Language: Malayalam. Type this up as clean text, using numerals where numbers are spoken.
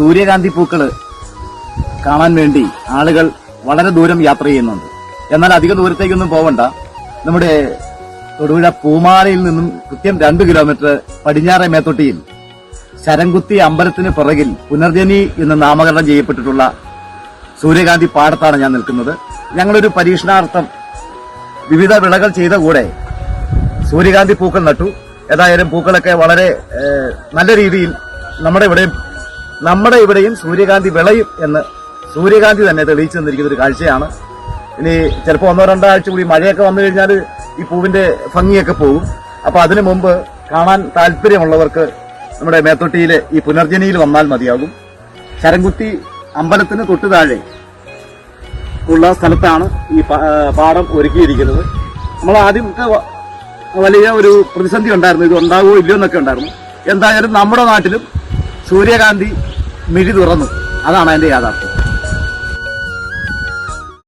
സൂര്യകാന്തി പൂക്കള് കാണാൻ വേണ്ടി ആളുകൾ വളരെ ദൂരം യാത്ര ചെയ്യുന്നുണ്ട്. എന്നാൽ അധിക ദൂരത്തേക്കൊന്നും പോവണ്ട. നമ്മുടെ തൊടുപുഴ പൂമാലയിൽ നിന്നും കൃത്യം 2 കിലോമീറ്റർ പടിഞ്ഞാറെ മേത്തൊട്ടിയിൽ ശരംകുത്തി അമ്പലത്തിന് പുറകിൽ പുനർജനി എന്ന് നാമകരണം ചെയ്യപ്പെട്ടിട്ടുള്ള സൂര്യകാന്തി പാടത്താണ് ഞാൻ നിൽക്കുന്നത്. ഞങ്ങളൊരു പരീക്ഷണാർത്ഥം വിവിധ വിളകൾ ചെയ്ത കൂടെ സൂര്യകാന്തി പൂക്കൾ നട്ടു. ഏതായാലും പൂക്കളൊക്കെ വളരെ നല്ല രീതിയിൽ നമ്മുടെ ഇവിടെയും സൂര്യകാന്തി വിളയും എന്ന് സൂര്യകാന്തി തന്നെ തെളിയിച്ചു തന്നിരിക്കുന്ന ഒരു കാഴ്ചയാണ്. ഇനി ചിലപ്പോൾ 1-2 ആഴ്ച കൂടി മഴയൊക്കെ വന്നു കഴിഞ്ഞാൽ ഈ പൂവിന്റെ ഭംഗിയൊക്കെ പോകും. അപ്പൊ അതിനു മുമ്പ് കാണാൻ താല്പര്യമുള്ളവർക്ക് നമ്മുടെ മേത്തൊട്ടിയിലെ ഈ പുനർജനിയിൽ വന്നാൽ മതിയാകും. ശരംകുത്തി അമ്പലത്തിന് തൊട്ടു താഴെ ഉള്ള സ്ഥലത്താണ് ഈ പാടം ഒരുക്കിയിരിക്കുന്നത്. നമ്മൾ ആദ്യമൊക്കെ വലിയ ഒരു പ്രതിസന്ധി ഉണ്ടായിരുന്നു, ഇത് ഉണ്ടാകുമോ ഇല്ലയോ എന്നൊക്കെ ഉണ്ടായിരുന്നു. എന്തായാലും നമ്മുടെ നാട്ടിലും സൂര്യകാന്തി മിഴി തുറന്നു. അതാണ് അതിന്റെ യാഥാർത്ഥ്യം.